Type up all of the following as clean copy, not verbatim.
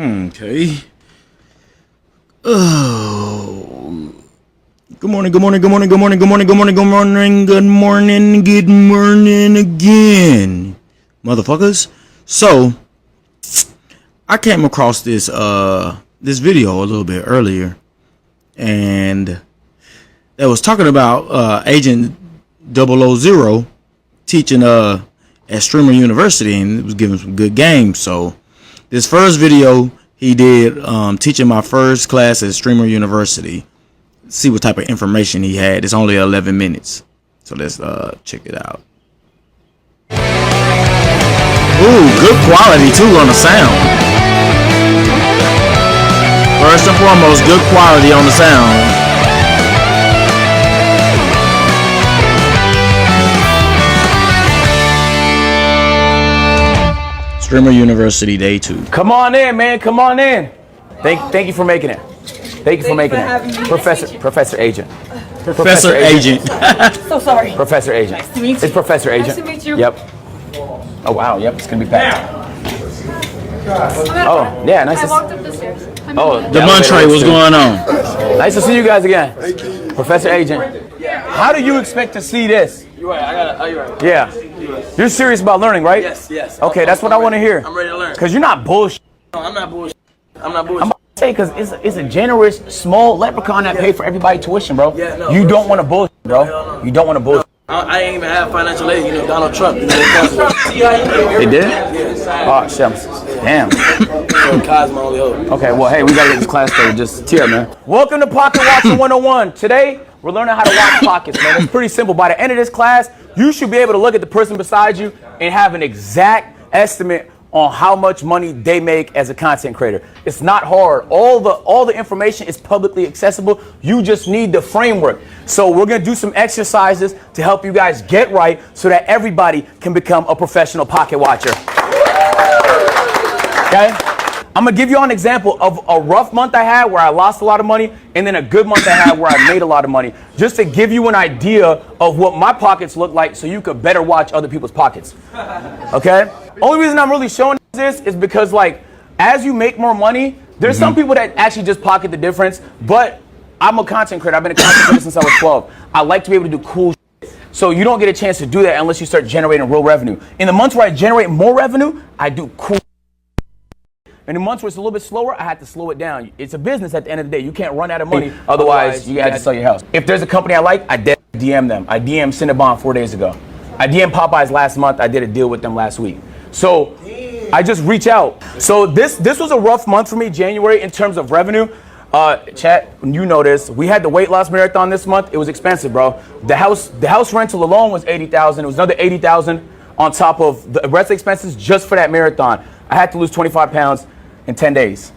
Okay. Oh. Good morning, good morning, good morning, good morning, good morning, good morning, good morning, good morning, good morning again, motherfuckers. So, I came across this this video a little bit earlier, and it was talking about Agent 000 teaching at Streamer University, and it was giving some good games. So, this first video he did teaching my first class at Streamer University. See what type of information he had. It's only 11 minutes, so let's check it out. Ooh, good quality too on the sound. First and foremost, good quality on the sound. Streamer University Day 2. Come on in, man. Come on in. Thank you for making it. Thank you for making it. Professor Agent. Professor Agent. So sorry. Professor Agent. Nice to meet you. It's Professor Agent. Nice to meet you. Yep. Oh, wow. Yep. It's going to be packed. Oh, yeah. Nice to see you. Oh, Demontre, what's going on? Nice to see you guys again. Professor Agent. How do you expect to see this? You're right. You're right. Yeah. You're serious about learning, right? Yes. Okay, that's what I want to hear. I'm ready to learn. Because you're not bullshit. No, I'm not bullshit. I'm about to say, because it's a generous, small leprechaun that paid for everybody's tuition, bro. Yeah, no, you bro. don't want to bullshit, bro. You don't want to bullshit. I ain't even have financial aid. You know, Donald Trump. You know, They did? Yes. Oh, shit. Damn. Cosmo only hope. Okay, well, hey, we got to get this class started. Just tear, man. Welcome to Pocket Watching 101. Today, we're learning how to watch pockets, man. It's pretty simple. By the end of this class, you should be able to look at the person beside you and have an exact estimate on how much money they make as a content creator. It's not hard. All the information is publicly accessible. You just need the framework. So we're going to do some exercises to help you guys get right so that everybody can become a professional pocket watcher. Okay? I'm going to give you an example of a rough month I had where I lost a lot of money, and then a good month I had where I made a lot of money, just to give you an idea of what my pockets look like so you could better watch other people's pockets. Okay? Only reason I'm really showing this is because, like, as you make more money, there's some people that actually just pocket the difference, but I'm a content creator. I've been a content creator since I was 12. I like to be able to do cool shit. So you don't get a chance to do that unless you start generating real revenue. In the months where I generate more revenue, I do cool. In the months where it's a little bit slower, I had to slow it down. It's a business at the end of the day. You can't run out of money, otherwise you had to sell your house. If there's a company I like, I DM them. I DM Cinnabon 4 days ago. I DM Popeyes last month. I did a deal with them last week. So I just reach out. So this was a rough month for me, January, in terms of revenue. Chat, you know this. We had the weight loss marathon this month. It was expensive, bro. The house rental alone was $80,000. It was another $80,000 on top of the rest of the expenses just for that marathon. I had to lose 25 pounds in 10 days.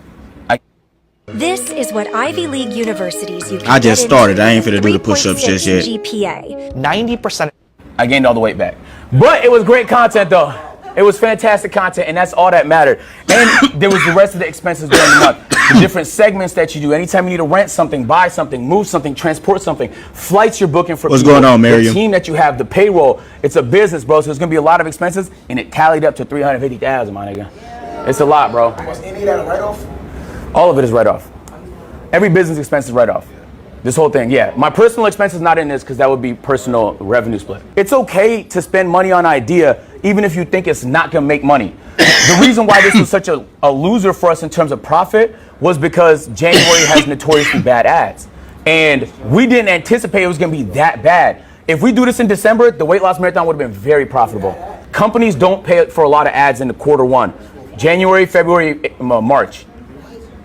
This is what Ivy League universities you can I just get started. into I ain't finna do the 3.6 push-ups just yet. GPA. 90%. I gained all the weight back. But it was great content, though. It was fantastic content, and that's all that mattered. And there was the rest of the expenses during the month. The different segments that you do. Anytime you need to rent something, buy something, move something, transport something, flights you're booking for What's people, going on, Miriam? the team that you have, the payroll. It's a business, bro, so there's going to be a lot of expenses, and it tallied up to $350,000, my nigga. It's a lot, bro. Was any of that a write-off? All of it is write-off. Every business expense is write-off. This whole thing, yeah. My personal expense is not in this because that would be personal revenue split. It's okay to spend money on idea even if you think it's not going to make money. The reason why this was such a loser for us in terms of profit was because January has notoriously bad ads. And we didn't anticipate it was going to be that bad. If we do this in December, the weight loss marathon would have been very profitable. Companies don't pay for a lot of ads in the quarter one. January, February, March.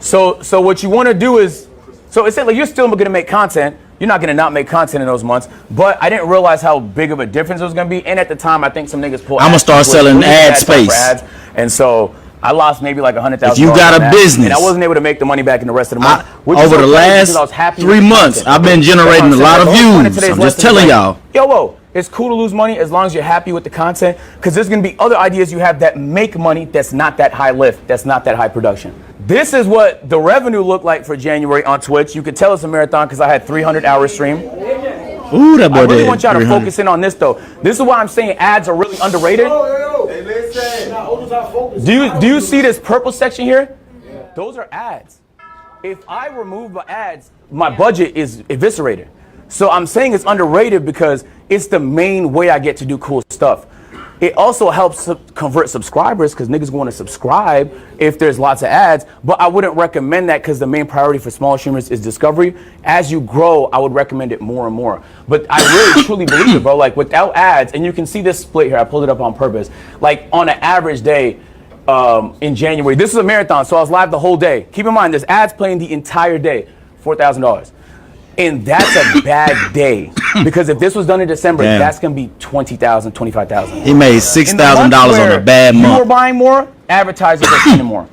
So what you want to do is, so it's like you're still going to make content. You're not going to not make content in those months. But I didn't realize how big of a difference it was going to be. And at the time, I think some niggas pulled. I'm gonna start selling ad space. And so I lost maybe like $100,000. If you got a business, and I wasn't able to make the money back in the rest of the month. Over the last 3 months, I've been generating a lot of views. I'm just telling y'all. Yo, it's cool to lose money as long as you're happy with the content, because there's going to be other ideas you have that make money that's not that high lift, that's not that high production. This is what the revenue looked like for January on Twitch. You could tell it's a marathon because I had 300-hour stream. Ooh, that boy I really did want y'all to 300. focus in on this, though. This is why I'm saying ads are really underrated. Hey, listen. Do you see this purple section here? those are ads. If I remove the ads, my budget is eviscerated. So I'm saying it's underrated because it's the main way I get to do cool stuff. It also helps convert subscribers because niggas want to subscribe if there's lots of ads, but I wouldn't recommend that because the main priority for small streamers is discovery. As you grow, I would recommend it more and more. But I really truly believe it, bro. Like without ads, and you can see this split here, I pulled it up on purpose. Like on an average day in January, this is a marathon, so I was live the whole day. Keep in mind, there's ads playing the entire day, $4,000. And that's a bad day because if this was done in December, that's gonna be $20,000, $25,000. He made $6,000 on a bad month. You were buying more, advertisers are spending more.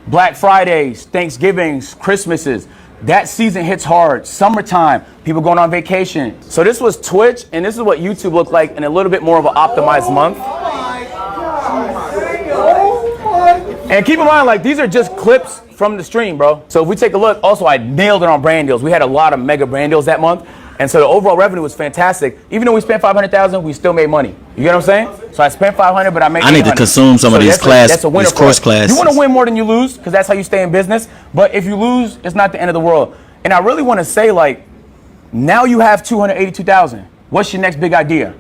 Black Fridays, Thanksgivings, Christmases, that season hits hard. Summertime, people going on vacation. So this was Twitch, and this is what YouTube looked like in a little bit more of an optimized month. And keep in mind, like, these are just clips from the stream, bro. So if we take a look, also I nailed it on brand deals. We had a lot of mega brand deals that month. And so the overall revenue was fantastic. Even though we spent $500,000, we still made money. You get what I'm saying? So I spent $500, but I made $800. I need to consume some of these that's a winner these course classes. You want to win more than you lose, because that's how you stay in business. But if you lose, it's not the end of the world. And I really want to say, like, now you have $282,000. What's your next big idea?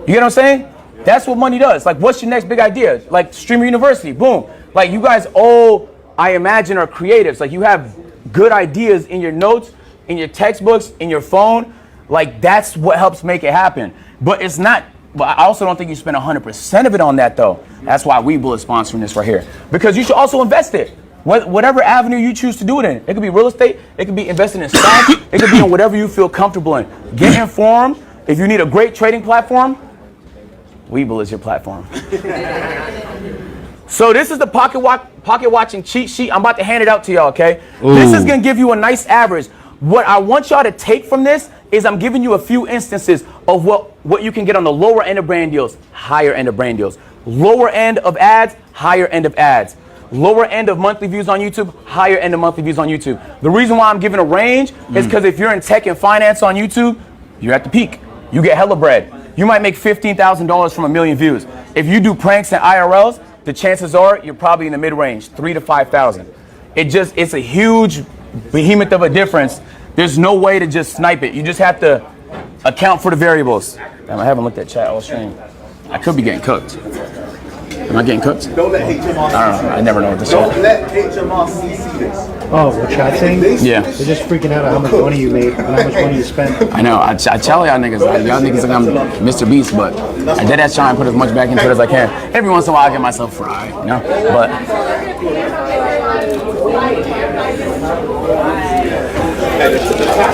You get what I'm saying? That's what money does. Like, what's your next big idea? Like, Streamer University, boom. Like, you guys all, I imagine, are creatives. Like, you have good ideas in your notes, in your textbooks, in your phone. Like, that's what helps make it happen. But it's not, but I also don't think you spend 100% of it on that, though. That's why Webull is sponsoring this right here. Because you should also invest it. Whatever avenue you choose to do it in. It could be real estate. It could be investing in stocks. It could be in whatever you feel comfortable in. Get informed. If you need a great trading platform, Webull is your platform. So this is the pocket watching cheat sheet. I'm about to hand it out to y'all, okay? Ooh. This is gonna give you a nice average. What I want y'all to take from this is I'm giving you a few instances of what you can get on the lower end of brand deals, higher end of brand deals. Lower end of ads, higher end of ads. Lower end of monthly views on YouTube, higher end of monthly views on YouTube. The reason why I'm giving a range is because if you're in tech and finance on YouTube, you're at the peak. You get hella bread. You might make $15,000 from 1 million views. If you do pranks and IRLs, the chances are you're probably in the mid-range, 3,000 to 5,000. It's a huge behemoth of a difference. There's no way to just snipe it. You just have to account for the variables. Damn, I haven't looked at chat all stream. I could be getting cooked. Am I getting cooked? Don't let HMR. I don't know. I never know what this is. Don't let HMR see this. Oh, what chat saying? Yeah. They're just freaking out at how much money you made and how much money you spent. I know. I tell y'all niggas, like, y'all niggas think I'm Mr. Beast, but I did that try and put as much back into it as I can. Every once in a while, I get myself fried, you know? But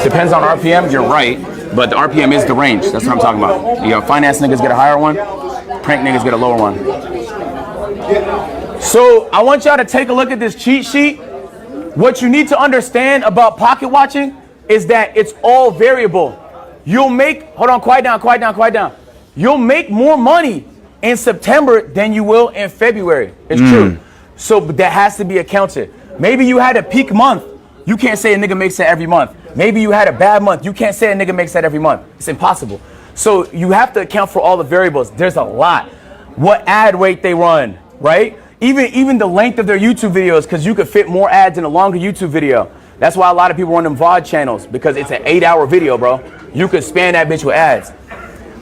depends on RPM. You're right, but the RPM is the range. That's what I'm talking about. You know, finance niggas get a higher one, prank niggas get a lower one. So I want y'all to take a look at this cheat sheet. What you need to understand about pocket watching is that it's all variable. You'll make, hold on, quiet down. You'll make more money in September than you will in February. It's true. So but that has to be accounted. Maybe you had a peak month. You can't say a nigga makes that every month. Maybe you had a bad month. You can't say a nigga makes that every month. It's impossible. So you have to account for all the variables. There's a lot. What ad rate they run, right? Even the length of their YouTube videos, because you could fit more ads in a longer YouTube video. That's why a lot of people run them VOD channels, because it's an 8-hour video, bro. You could span that bitch with ads.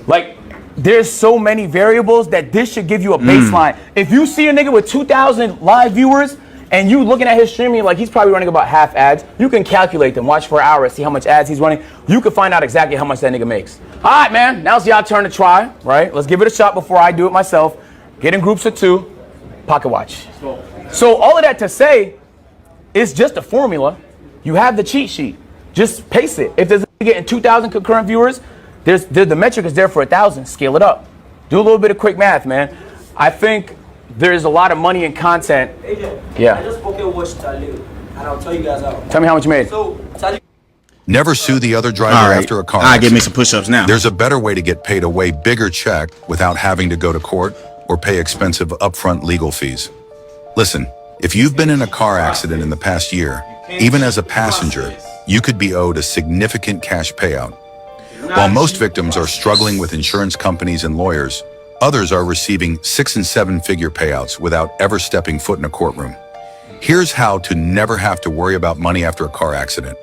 Like, there's so many variables that this should give you a baseline. If you see a nigga with 2,000 live viewers and you looking at his streaming, like he's probably running about half ads, you can calculate them, watch for an hour, see how much ads he's running. You can find out exactly how much that nigga makes. All right, man, now it's y'all turn to try, right? Let's give it a shot before I do it myself. Get in groups of 2. Pocket watch. So all of that to say, it's just a formula. You have the cheat sheet. Just pace it. If there's a getting 2,000 concurrent viewers, the metric is there for 1,000. Scale it up. Do a little bit of quick math, man. I think there's a lot of money in content. AJ, Yeah. I just pocket watched Talib, and I'll tell you guys how. Tell me how much you made. So Talib. Never sue the other driver All right. after a car I'll give me accident. some push-ups now. There's a better way to get paid a way bigger check without having to go to court or pay expensive upfront legal fees. Listen, if you've been in a car accident in the past year, even as a passenger, you could be owed a significant cash payout. While most victims are struggling with insurance companies and lawyers, others are receiving 6- and 7-figure payouts without ever stepping foot in a courtroom. Here's how to never have to worry about money after a car accident.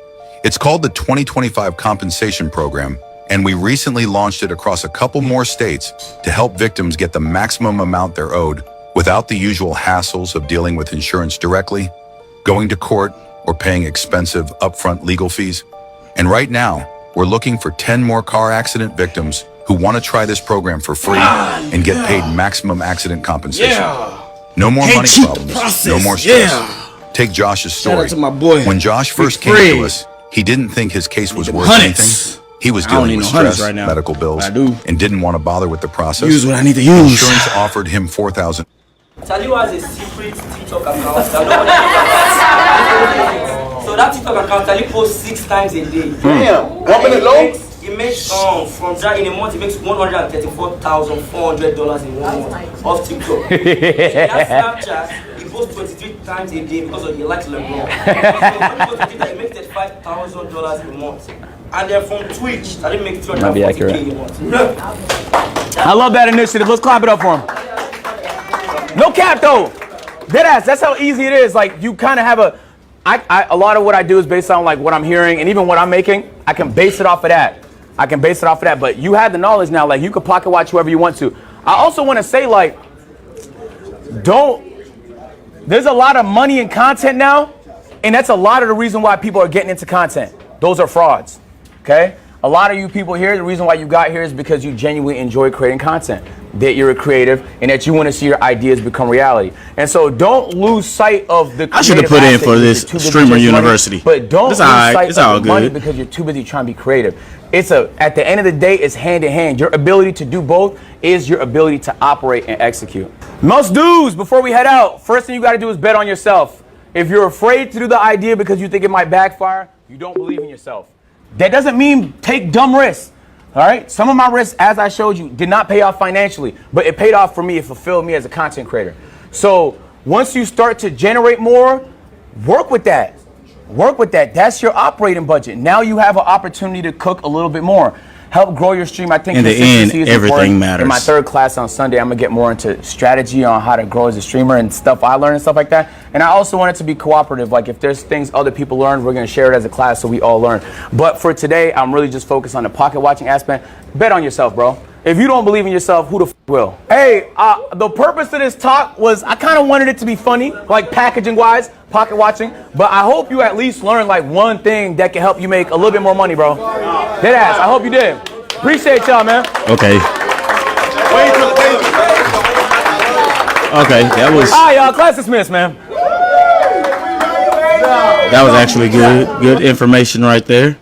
It's called the 2025 Compensation Program, and we recently launched it across a couple more states to help victims get the maximum amount they're owed without the usual hassles of dealing with insurance directly, going to court, or paying expensive upfront legal fees. And right now, we're looking for 10 more car accident victims who want to try this program for free and get paid maximum accident compensation. No more money problems, no more stress. Take Josh's story. Shout out to my boy. When Josh first came to us, he didn't think his case was worth anything. He was dealing with stress, medical bills, and didn't want to bother with the process. Use what I need to use. Insurance offered him $4,000. Saliu has a secret TikTok account. So that TikTok account, Saliu posts 6 times a day. Damn, 1 minute long? He makes from that in a month. He makes $134,400 in 1 month off TikTok. That Snapchat, he posts 23 times a day because he likes LeBron. So when he goes to Twitter, he makes $35,000 a month. And then from Twitch, I didn't make $340K a month. I love that initiative. Let's clap it up for him. No cap though. Deadass, that's how easy it is. Like you kind of have a lot of what I do is based on like what I'm hearing and even what I'm making, I can base it off of that. But you have the knowledge now, like you can pocket watch whoever you want to. I also want to say like, there's a lot of money in content now, and that's a lot of the reason why people are getting into content. Those are frauds, okay? A lot of you people here, the reason why you got here is because you genuinely enjoy creating content, that you're a creative, and that you want to see your ideas become reality. And so don't lose sight of the creative. I should have put in for this streamer university. But don't lose sight of the money because you're too busy trying to be creative. At the end of the day, it's hand in hand. Your ability to do both is your ability to operate and execute. Most dudes, before we head out, first thing you got to do is bet on yourself. If you're afraid to do the idea because you think it might backfire, you don't believe in yourself. That doesn't mean take dumb risks, all right? Some of my risks, as I showed you, did not pay off financially, but it paid off for me. It fulfilled me as a content creator. So once you start to generate more, work with that. That's your operating budget. Now you have an opportunity to cook a little bit more. Help grow your stream. I think in the end, everything matters. In my third class on Sunday, I'm gonna get more into strategy on how to grow as a streamer and stuff I learned and stuff like that. And I also want it to be cooperative. Like if there's things other people learn, we're gonna share it as a class so we all learn. But for today, I'm really just focused on the pocket watching aspect. Bet on yourself, bro. If you don't believe in yourself, who the f will? Hey, the purpose of this talk was I kind of wanted it to be funny, like packaging wise, pocket watching. But I hope you at least learned like one thing that can help you make a little bit more money, bro. Deadass, I hope you did. Appreciate y'all, man. Okay. Okay, that was. All right, y'all. Class dismissed, man. That was actually good. Good information right there.